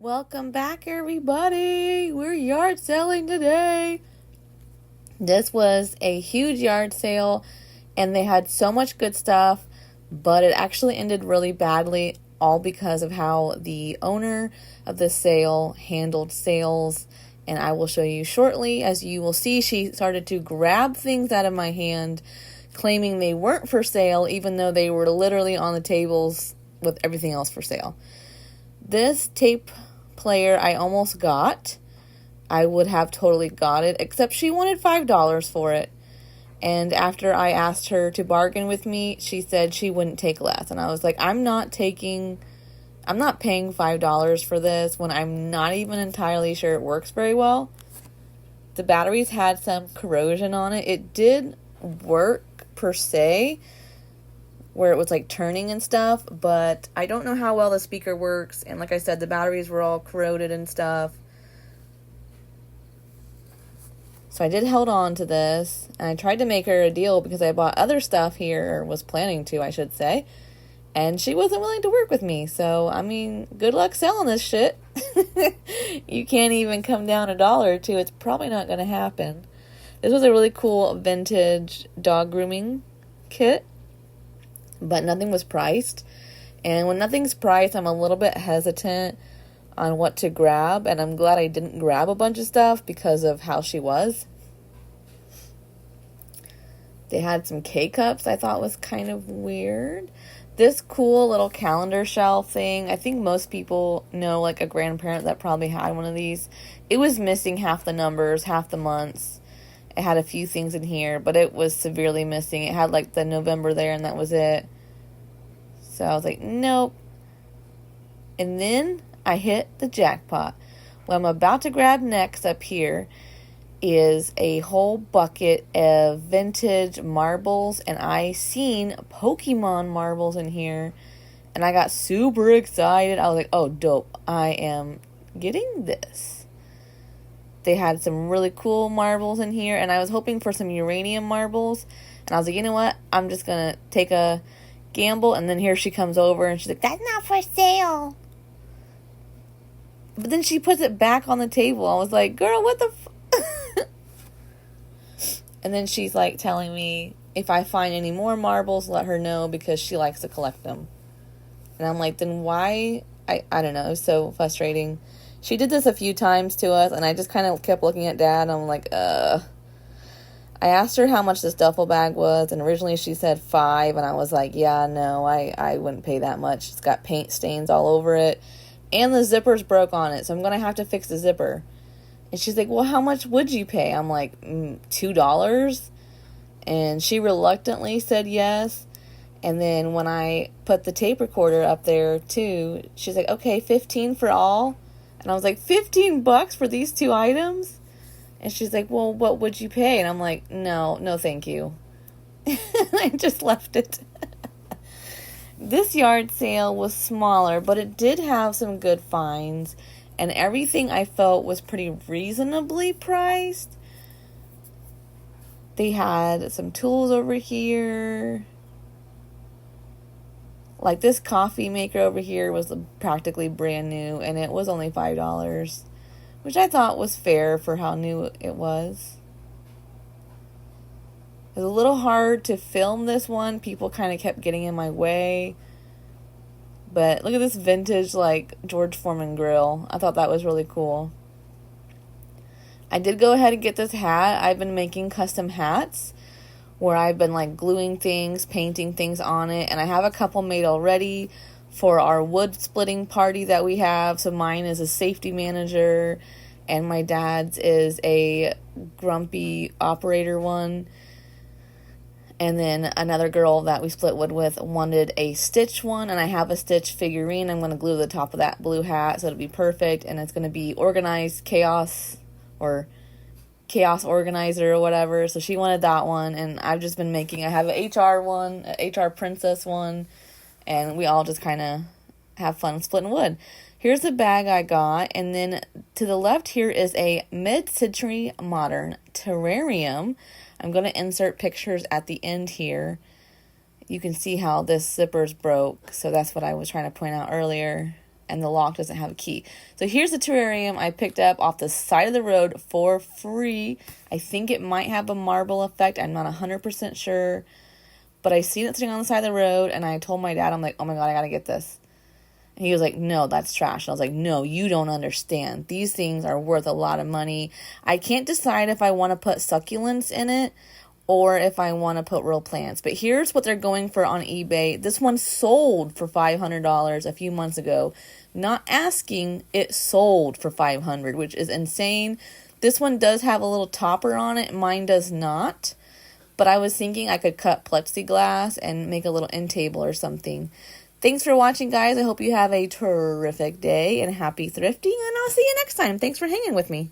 Welcome back, everybody. We're yard selling today. This was a huge yard sale, and they had so much good stuff, but it actually ended really badly, all because of how the owner of the sale handled sales. And I will show you shortly. As you will see, she started to grab things out of my hand, claiming they weren't for sale, even though they were literally on the tables with everything else for sale. This tape player I almost got. I would have totally got it, except she wanted $5 for it. And after I asked her to bargain with me, she said she wouldn't take less. And I was like, I'm not paying $5 for this when I'm not even entirely sure it works very well. The batteries had some corrosion on it. It did work per se, where it was like turning and stuff, but I don't know how well the speaker works. And like I said, the batteries were all corroded and stuff. So I did hold on to this, and I tried to make her a deal because I bought other stuff here, or was planning to, I should say, and she wasn't willing to work with me. So, I mean, good luck selling this shit. You can't even come down $1 or $2. It's probably not going to happen. This was a really cool vintage dog grooming kit, but nothing was priced. And when nothing's priced, I'm a little bit hesitant on what to grab, and I'm glad I didn't grab a bunch of stuff because of how she was. They had some K-cups I thought was kind of weird. This cool little calendar shelf thing, I think most people know, like a grandparent that probably had one of these. It was missing half the numbers, half the months. It had a few things in here, but it was severely missing. It had like the November there, and that was it. So I was like, nope. And then I hit the jackpot. What I'm about to grab next up here is a whole bucket of vintage marbles, and I seen Pokemon marbles in here, and I got super excited. I was like, oh, dope. I am getting this. They had some really cool marbles in here, and I was hoping for some uranium marbles, and I was like, you know what? I'm just going to take a gamble. And then here she comes over, and she's like, that's not for sale. But then she puts it back on the table. I was like, girl, what the And then she's like telling me if I find any more marbles, let her know because she likes to collect them. And I'm like, then why? I don't know. It was so frustrating. She did this a few times to us, and I just kind of kept looking at Dad, and I'm like, I asked her how much this duffel bag was, and originally she said $5, and I was like, yeah, no, I wouldn't pay that much. It's got paint stains all over it. And the zipper's broke on it, so I'm going to have to fix the zipper. And she's like, well, how much would you pay? I'm like, $2. And she reluctantly said yes. And then when I put the tape recorder up there, too, she's like, okay, $15 for all. And I was like, $15 for these 2 items? And she's like, well, what would you pay? And I'm like, no, thank you. I just left it. This yard sale was smaller, but it did have some good finds, and everything I felt was pretty reasonably priced. They had some tools over here. Like this coffee maker over here was practically brand new, and it was only $5, which I thought was fair for how new it was. It was a little hard to film this one. People kind of kept getting in my way. But look at this vintage, like, George Foreman grill. I thought that was really cool. I did go ahead and get this hat. I've been making custom hats where I've been, like, gluing things, painting things on it. And I have a couple made already for our wood splitting party that we have. So mine is a safety manager, and my dad's is a grumpy operator one. And then another girl that we split wood with wanted a Stitch one, and I have a Stitch figurine. I'm going to glue the top of that blue hat, so it'll be perfect, and it's going to be organized chaos, or chaos organizer or whatever. So she wanted that one, and I've just been making, I have an HR one, an HR princess one, and we all just kind of have fun splitting wood. Here's the bag I got, and then to the left here is a mid-century modern terrarium. I'm going to insert pictures at the end here. You can see how this zipper's broke, so that's what I was trying to point out earlier. and the lock doesn't have a key. So here's the terrarium I picked up off the side of the road for free. I think it might have a marble effect. I'm not 100% sure. But I seen it sitting on the side of the road, and I told my dad, I'm like, oh my God, I gotta get this. And he was like, no, that's trash. And I was like, no, you don't understand. These things are worth a lot of money. I can't decide if I want to put succulents in it or if I want to put real plants. But here's what they're going for on eBay. This one sold for $500 a few months ago. Not asking, it sold for $500, which is insane. This one does have a little topper on it. Mine does not. But I was thinking I could cut plexiglass and make a little end table or something. Thanks for watching, guys. I hope you have a terrific day and happy thrifting. And I'll see you next time. Thanks for hanging with me.